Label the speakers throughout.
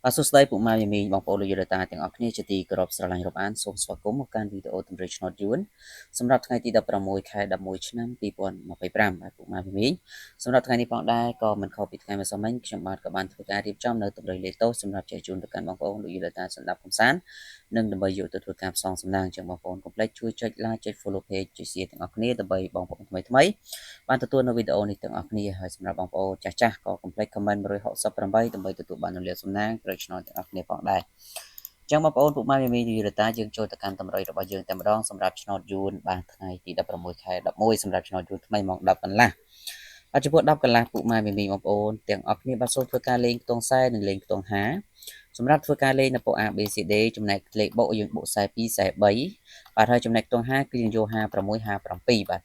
Speaker 1: បាទសួស្តីពុកម៉ែយាមីងបងប្អូនលោកយាយតាទាំងអស់គ្នាជាទីគោរពស្រឡាញ់រាប់អានសូមស្វាគមន៍មកកាន់វីដេអូទម្រេចឆ្នោតយួនសម្រាប់ថ្ងៃទី16ខែ11ឆ្នាំ2025បាទពុកម៉ែយាមីងសម្រាប់ថ្ងៃនេះផងដែរក៏មិនខុសពីថ្ងៃម្សិលមិញខ្ញុំបាទក៏បានធ្វើការរៀបចំនៅទម្រេចលេខតូចសម្រាប់ចែកជូនទៅកាន់បងប្អូនលោកយាយតាសម្រាប់កំសាន្តនិងដើម្បីយកទៅធ្វើការផ្សងសំណាងចឹងបងប្អូនកុំភ្លេចជួយចុច like ចុច follow page ចុច share ទាំងអស់គ្នាដើម្បីបងប្អូនថ្មីបានទទួលនៅវីដេអូនេះទាំងអស់គ្នាហើយសម្រាប់បងប្អូនចាស់ៗក៏កុំភ្លេច comment 168ដើម្បីទទួលបាននូវលាភសំណាងត្រូវឆ្នោតទាំងអស់គ្នាផងដែរចឹងបងប្អូនពុកម៉ែមីមីយូរតាយើងចូលទៅកាន់តម្រុយរបស់យើងតែម្ដងសម្រាប់ឆ្នោតយួនបានថ្ងៃទី16ខែ11សម្រាប់ឆ្នោតយួនថ្មីម៉ោង10កន្លះបាទចំពោះ10កន្លះពុកម៉ែមីមីបងប្អូនទាំងអស់គ្នាបាទសូមធ្វើការលេងខ្ទង់40និងលេងខ្ទង់50សម្រាប់ធ្វើការលេងនៅពូ A B C D ចំណែកលេខបូកយើងបូក42 43បាទហើយចំណែកខ្ទង់50គឺយើងយក56 57បាទ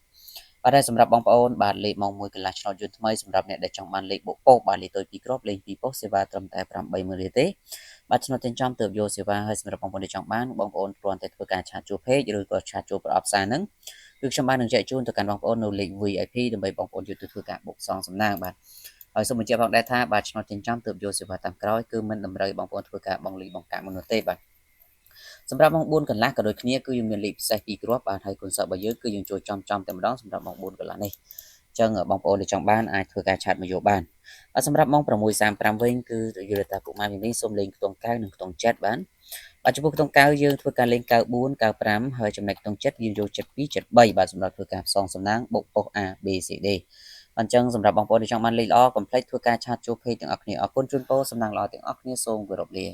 Speaker 1: បាទហើយសម្រាប់បងប្អូនបាទលេខម៉ោង1កន្លះឆ្នោតយួនថ្មីសម្រាប់អ្នកដែលចង់បានលេខបូកពោកបាទលេខតូច2គ្រាប់លេខ2ប៉ុស្តិ៍សេវាត្រឹមតែ80000រៀលទេបាទឆ្នោតទាំងចំទើបយកសេវាហើយសម្រាប់បងប្អូនដែលចង់បានបងប្អូនគ្រាន់តែធ្វើការឆាតជួប page ឬក៏ឆាតចូលប្រអប់សារហ្នឹងគឺខ្ញុំបាននឹងចែកជូនទៅកាន់បងប្អូននៅលេខ VIP ដើម្បីបងប្អូនយកទៅធ្វើការបូកសងសំណាងបាទហើយសូមបញ្ជាក់ផងដែរថាបាទឆ្នោតទាំងចំទើបយកសេវាតាមក្រោយគឺមិនតម្រូវបងប្អូនធ្វើការបងលីបងកាក់មុននោះទេបាទសម្រាប់ម៉ោង4កន្លះក៏ដូចគ្នាគឺយើងមានលេខពិសេស2គ្រាប់បាទហើយគុណស័ព្ទរបស់យើងគឺយើងចូលចំតែម្ដងសម្រាប់ម៉ោង4កន្លះនេះចឹងបងប្អូនដែលចង់បានអាចធ្វើការឆាតមកយកបានសម្រាប់ម៉ោង6:35វិញគឺយល់ថាពុកម៉ែមីមីសូមលេងខ្ទង់9និងខ្ទង់7បានបាទចំពោះខ្ទង់9យើងធ្វើការលេង94 95ហើយចំណែកខ្ទង់7យើងយក72 73បាទសម្រាប់ធ្វើការផ្សងសំណាងបុកប៉ុស A B C D អញ្ចឹងសម្រាប់បងប្អូនដែលចង់បានលេខល្អកុំភ្លេចធ្វើការឆាតចូល page ទាំងអស់គ្នាអរគុណជូនពរសំណាងល្អទាំងអស់គ្នាសូមគោរពលា